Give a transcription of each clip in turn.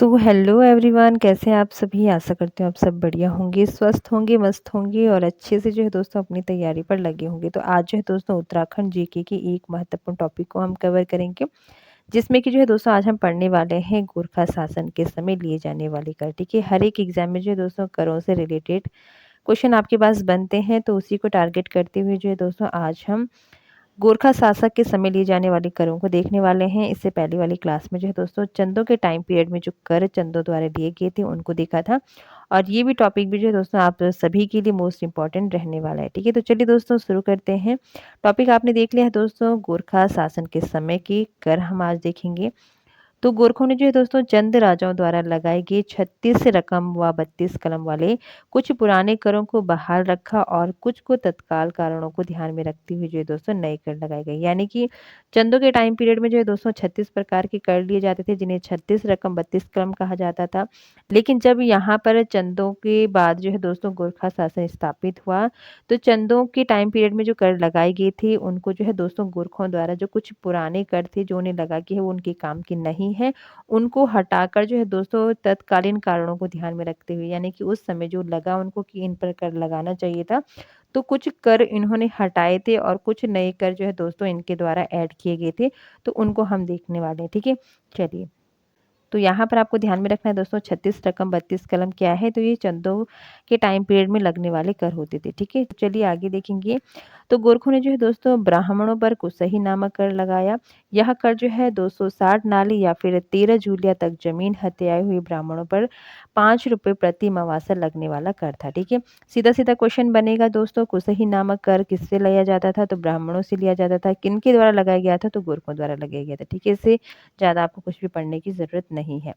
Hello everyone, कैसे हैं आप सभी। आशा करती हूँ आप सब बढ़िया होंगे, स्वस्थ होंगे, मस्त होंगे और अच्छे से जो है दोस्तों अपनी तैयारी पर लगे होंगे। तो आज जो है दोस्तों उत्तराखंड जीके की एक महत्वपूर्ण टॉपिक को हम कवर करेंगे, जिसमें कि जो है दोस्तों आज हम पढ़ने वाले हैं गोरखा शासन के समय लिए जाने वाले कर। ठीक है, हर एक एग्जाम में जो है दोस्तों करों से रिलेटेड क्वेश्चन आपके पास बनते हैं, तो उसी को टारगेट करते हुए जो है दोस्तों आज हम गोरखा शासक के समय लिए जाने वाले करों को देखने वाले हैं। इससे पहले वाली क्लास में जो है दोस्तों चंदों के टाइम पीरियड में जो कर चंदों द्वारा लिए गए थे उनको देखा था, और ये भी टॉपिक भी जो है दोस्तों आप सभी के लिए मोस्ट इंपॉर्टेंट रहने वाला है। ठीक है, तो चलिए दोस्तों शुरू करते हैं। टॉपिक आपने देख लिया है दोस्तों, गोरखा शासन के समय की कर हम आज देखेंगे। तो गोरखों ने जो है दोस्तों चंद राजाओं द्वारा लगाए गए 36 रकम व 32 कलम वाले कुछ पुराने करों को बहाल रखा और कुछ को तत्काल कारणों को ध्यान में रखते हुए जो है दोस्तों नए कर लगाए गए। यानी कि चंदों के टाइम पीरियड में जो है दोस्तों 36 प्रकार के कर लिए जाते थे, जिन्हें 36 रकम 32 कलम कहा जाता था। लेकिन जब यहाँ पर चंदों के बाद जो है दोस्तों गोरखा शासन स्थापित हुआ, तो चंदों के टाइम पीरियड में जो कर लगाए गए थे उनको जो है दोस्तों गोरखों द्वारा जो कुछ पुराने कर थे जो उन्हें लगा कि वो उनके काम के नहीं है, उनको हटाकर जो है दोस्तों तत्कालीन कारणों को ध्यान में रखते हुए, यानी कि उस समय जो लगा उनको कि इन पर कर लगाना चाहिए था, तो कुछ कर इन्होंने हटाए थे और कुछ नए कर जो है दोस्तों इनके द्वारा ऐड किए गए थे। तो उनको हम देखने वाले हैं। ठीक है, चलिए। तो यहाँ पर आपको ध्यान में रखना है दोस्तों 36 रकम 32 कलम क्या है, तो ये चंदों के टाइम पीरियड में लगने वाले कर होते थे। ठीक है, तो चलिए आगे देखेंगे। तो गोरखों ने जो है दोस्तों ब्राह्मणों पर कुसही नामक कर लगाया। यह कर जो है 260 नाली या फिर 13 जूलिया तक जमीन हत्याए हुए ब्राह्मणों पर 5 रुपये प्रति मवासा लगने वाला कर था। ठीक है, सीधा सीधा क्वेश्चन बनेगा दोस्तों, कुसही नामक कर किससे लिया जाता था, तो ब्राह्मणों से लिया जाता था। किनके द्वारा लगाया गया था, तो गोरखों द्वारा लगाया गया था। ठीक है, इससे ज़्यादा आपको कुछ भी पढ़ने की ज़रूरत नहीं है।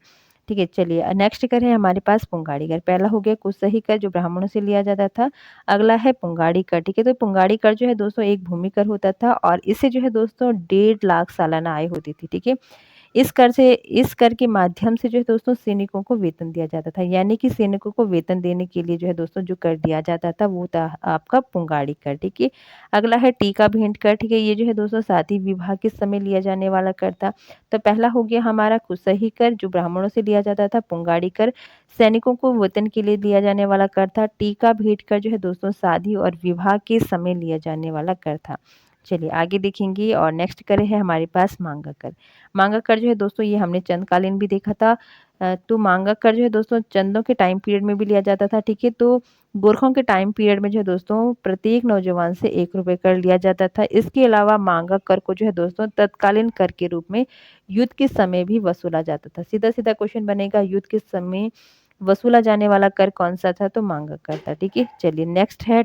ठीक है, चलिए नेक्स्ट कर है हमारे पास पुंगाड़ी कर। पहला हो गया कुसही कर जो ब्राह्मणों से लिया जाता था। अगला है पुंगाड़ी कर। ठीक है, तो पुंगाड़ी कर जो है दोस्तों एक भूमि कर होता था और इससे जो है दोस्तों 1.5 लाख सालाना आय होती थी। ठीक है, इस कर के माध्यम से जो है दोस्तों सैनिकों को वेतन दिया जाता था। यानी कि सैनिकों को वेतन देने के लिए जो है दोस्तों जो कर दिया जाता था वो था आपका पुंगाड़ी कर। ठीक है, अगला है टीका भेंट कर। ठीक है, ये जो है दोस्तों शादी विवाह के समय लिया जाने वाला कर था। तो पहला हो गया हमारा कुसही कर जो ब्राह्मणों से लिया जाता था। पुंगाड़ी कर सैनिकों को वेतन के लिए दिया जाने वाला कर था। टीका भेंट कर जो है दोस्तों शादी और विवाह के समय लिया जाने वाला कर था। चलिए आगे देखेंगे, और नेक्स्ट करे है हमारे पास मांगा कर। मांगा कर जो है दोस्तों ये हमने चंदकालीन भी देखा था। तो मांगा कर जो है दोस्तों चंदों के टाइम पीरियड में भी लिया जाता था। ठीक है, तो गोरखों के टाइम पीरियड में जो है दोस्तों प्रत्येक नौजवान से 1 रुपये कर लिया जाता था। इसके अलावा मांगा कर को जो है दोस्तों तत्कालीन कर के रूप में युद्ध के समय भी वसूला जाता था। सीधा सीधा क्वेश्चन बनेगा, युद्ध के समय वसूला जाने वाला कर कौन सा था, तो मांगा कर था। ठीक है, चलिए नेक्स्ट है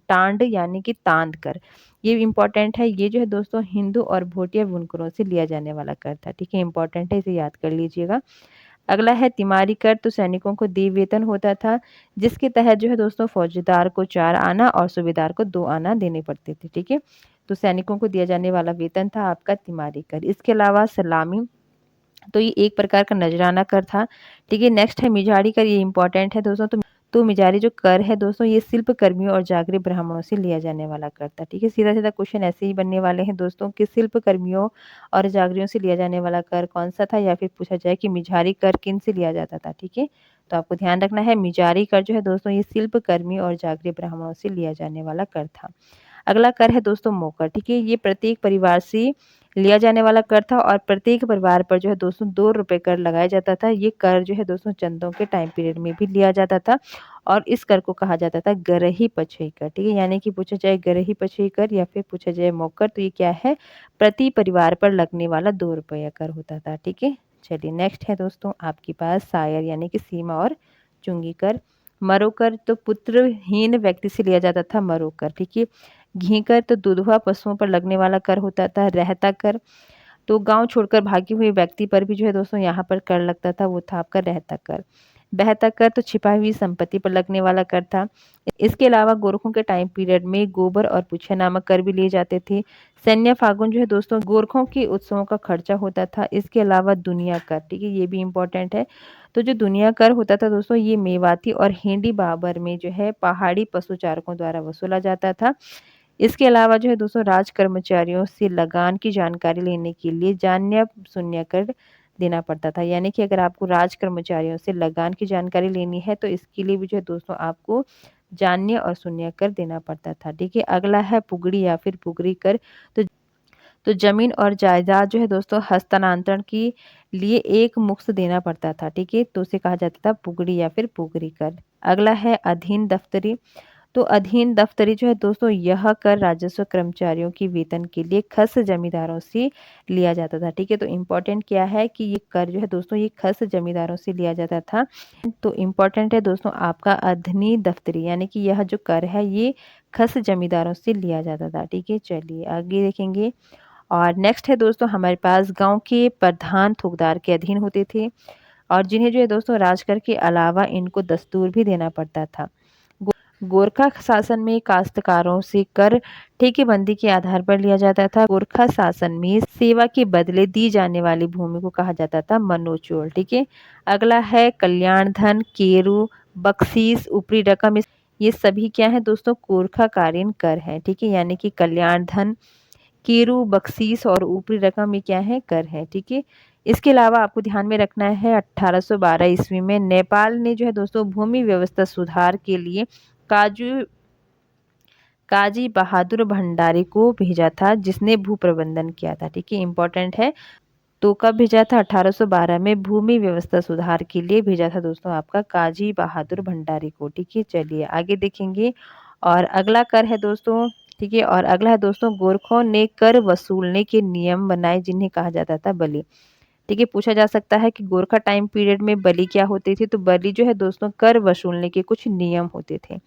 टांड यानी कि तांद कर। ये इंपॉर्टेंट है, ये जो है दोस्तों हिंदू और भोटिया बुनकरों से लिया जाने वाला कर था। ठीक है, इंपॉर्टेंट है, इसे याद कर लीजिएगा। अगला है तिमारी कर। तो सैनिकों को देय वेतन होता था, जिसके तहत जो है दोस्तों फौजदार को 4 आना और सूबेदार को 2 आना देने पड़ते थे। ठीक है, तो सैनिकों को दिया जाने वाला वेतन था आपका तिमारी कर। इसके अलावा सलामी, तो ये एक प्रकार का नजराना कर था। ठीक है, नेक्स्ट है मिजारी कर। ये इंपॉर्टेंट है दोस्तों। तो मिजारी जो कर है दोस्तों ये शिल्प कर्मियों और जागरी ब्राह्मणों से लिया जाने वाला कर था। ठीक है, सीधा सीधा क्वेश्चन ऐसे ही बनने वाले हैं दोस्तों कि शिल्प कर्मियों और जागरियों से लिया जाने वाला कर कौन सा था, या फिर पूछा जाए कि मिजारी कर किन से लिया जाता था। ठीक है, तो आपको ध्यान रखना है मिजारी कर जो है दोस्तों ये शिल्प कर्मी और जागरी ब्राह्मणों से लिया जाने वाला कर था। अगला कर है दोस्तों मोकर। ठीक है, ये प्रत्येक परिवार से लिया जाने वाला कर था और प्रत्येक परिवार पर जो है दोस्तों 2 रुपये कर लगाया जाता था। ये कर जो है दोस्तों चंदों के टाइम पीरियड में भी लिया जाता था और इस कर को कहा जाता था गरही पछई कर। ठीक है, यानी कि पूछा जाए गरही पछई कर या फिर पूछा जाए मोकर, तो ये क्या है, प्रति परिवार पर लगने वाला 2 रुपया कर होता था। ठीक है, चलिए नेक्स्ट है दोस्तों आपके पास सायर यानी कि सीमा और चुंगी कर। मरोकर तो पुत्रहीन व्यक्ति से लिया जाता था मरोकर। ठीक है, घी कर तो दुधवा पशुओं पर लगने वाला कर होता था। रहता कर तो गांव छोड़कर भागे हुए व्यक्ति पर भी जो है दोस्तों यहाँ पर कर लगता था, वो था आपका रहता कर। बहता कर तो छिपाई हुई संपत्ति पर लगने वाला कर था। इसके अलावा गोरखों के टाइम पीरियड में गोबर और पुछया नामक कर भी लिए जाते थे। सैन्य फागुन जो है दोस्तों गोरखों के उत्सवों का खर्चा होता था। इसके अलावा दुनिया कर, ठीक है, ये भी इंपॉर्टेंट है। तो जो दुनिया कर होता था दोस्तों ये मेवाती और हेंडी बाबर में जो है पहाड़ी पशुचारकों द्वारा वसूला जाता था। इसके अलावा जो है दोस्तों राज कर्मचारियों से लगान की जानकारी लेने के लिए जान्य शून्य कर देना पड़ता था। यानी कि अगर आपको राज कर्मचारियों से लगान की जानकारी लेनी है तो इसके लिए भी जो है दोस्तों आपको जाननीय और शून्य कर देना पड़ता था। ठीक है, अगला है पुगड़ी या फिर पुगरी कर। तो ज़मीन और जायदाद जो है दोस्तों हस्तांतरण के लिए एक मुश्त देना पड़ता था। ठीक है, तो उसे कहा जाता था पुगड़ी या फिर पुगरी कर। अगला है अधीन दफ्तरी। तो अधीन दफ्तरी जो है दोस्तों यह कर राजस्व कर्मचारियों की वेतन के लिए खस जमींदारों से लिया जाता था। ठीक है, तो इम्पोर्टेंट क्या है कि ये कर जो है दोस्तों ये खस जमींदारों से लिया जाता था। तो इम्पोर्टेंट है दोस्तों आपका अधनी दफ्तरी, यानी कि यह जो कर है ये खस जमींदारों से लिया जाता था। ठीक है, चलिए आगे देखेंगे। और नेक्स्ट है दोस्तों हमारे पास गांव के प्रधान थोकदार के अधीन होते थे और जिन्हें जो है दोस्तों राजकर के अलावा इनको दस्तूर भी देना पड़ता था। गोरखा शासन में काश्तकारों से कर ठेकेबंदी के आधार पर लिया जाता था। गोरखा शासन में सेवा के बदले दी जाने वाली भूमि को कहा जाता था मनोचोल। ठीक है, अगला है कल्याण धन, केरू, बख्शीश, ऊपरी रकम। ये सभी क्या है दोस्तों गोरखाकालीन कर है। ठीक है, यानी कि कल्याण धन, केरू, बख्शीश और ऊपरी रकम ये क्या है कर है। ठीक है, इसके अलावा आपको ध्यान में रखना है 1812 ईस्वी में नेपाल ने जो है दोस्तों भूमि व्यवस्था सुधार के लिए काजू काजी बहादुर भंडारी को भेजा था जिसने भू प्रबंधन किया था। ठीक है, इंपॉर्टेंट है। तो कब भेजा था 1812 में भूमि व्यवस्था सुधार के लिए भेजा था दोस्तों आपका काजी बहादुर भंडारी को। ठीक है, चलिए आगे देखेंगे। और अगला कर है दोस्तों, ठीक है, और अगला है दोस्तों गोरखों ने कर वसूलने के नियम बनाए जिन्हें कहा जाता था बलि। ठीक है, पूछा जा सकता है कि गोरखा टाइम पीरियड में बलि क्या होती थी। तो बलि जो है दोस्तों कर वसूलने के कुछ नियम होते थे।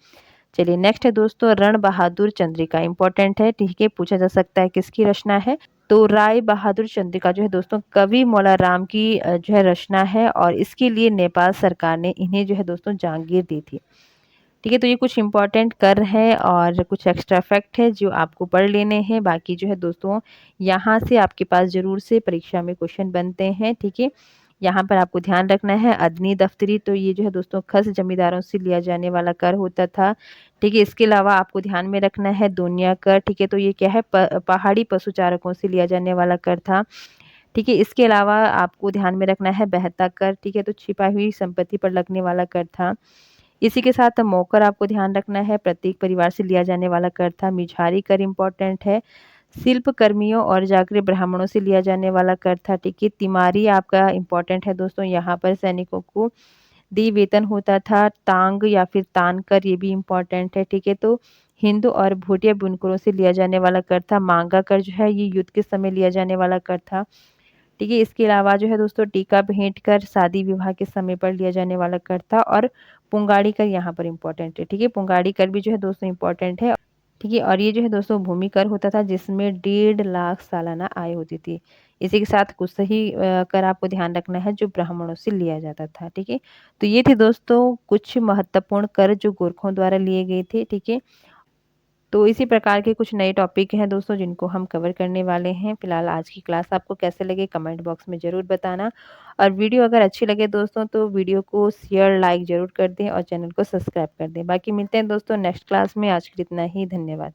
चलिए नेक्स्ट है दोस्तों रण बहादुर चंद्रिका, इंपॉर्टेंट है। ठीक है, पूछा जा सकता है किसकी रचना है। तो राय बहादुर चंद्रिका जो है दोस्तों कवि मौला राम की जो है रचना है और इसके लिए नेपाल सरकार ने इन्हें जो है दोस्तों जागीर दी थी। ठीक है, तो ये कुछ इंपॉर्टेंट कर है और कुछ एक्स्ट्रा फैक्ट है जो आपको पढ़ लेने हैं। बाकी जो है दोस्तों यहाँ से आपके पास जरूर से परीक्षा में क्वेश्चन बनते हैं। ठीक है, यहाँ पर आपको ध्यान रखना है अदनी दफ्तरी, तो ये जो है दोस्तों खस जमींदारों से लिया जाने वाला कर होता था। ठीक है, इसके अलावा आपको ध्यान में रखना है दुनिया कर। ठीक है, तो ये क्या है पहाड़ी पशुचारकों से लिया जाने वाला कर था। ठीक है, इसके अलावा आपको ध्यान में रखना है बहता कर। ठीक है, तो छिपा हुई संपत्ति पर लगने वाला कर था। इसी के साथ मौकर आपको ध्यान रखना है प्रत्येक परिवार से लिया जाने वाला कर था। मिझारी कर इम्पोर्टेंट है। शिल्प कर्मियों और जागृत ब्राह्मणों से लिया जाने वाला कर था। ठीक है, तिमारी आपका इम्पोर्टेंट है दोस्तों, यहाँ पर सैनिकों को दी वेतन होता था। टांग या फिर तान कर ये भी इम्पोर्टेंट है। ठीक है, तो हिंदू और भूटिया बुनकरों से लिया जाने वाला कर था। मांगा कर जो है ये युद्ध के समय लिया जाने वाला कर था। ठीक है, इसके अलावा जो है दोस्तों टीका भेंट कर शादी विवाह के समय पर लिया जाने वाला कर था। और पुंगाड़ी कर यहाँ पर इम्पोर्टेंट है। ठीक है, पुंगाड़ी कर भी जो है दोस्तों इम्पोर्टेंट है। ठीक है, और ये जो है दोस्तों भूमि कर होता था जिसमें 1.5 लाख सालाना आय होती थी। इसी के साथ कुछ सही कर आपको ध्यान रखना है जो ब्राह्मणों से लिया जाता था। ठीक है, तो ये थे दोस्तों कुछ महत्वपूर्ण कर जो गोरखों द्वारा लिए गए थे। ठीक है, तो इसी प्रकार के कुछ नए टॉपिक हैं दोस्तों जिनको हम कवर करने वाले हैं। फिलहाल आज की क्लास आपको कैसे लगे कमेंट बॉक्स में ज़रूर बताना और वीडियो अगर अच्छी लगे दोस्तों तो वीडियो को शेयर लाइक ज़रूर कर दें और चैनल को सब्सक्राइब कर दें। बाकी मिलते हैं दोस्तों नेक्स्ट क्लास में। आज के लिए इतना ही, धन्यवाद।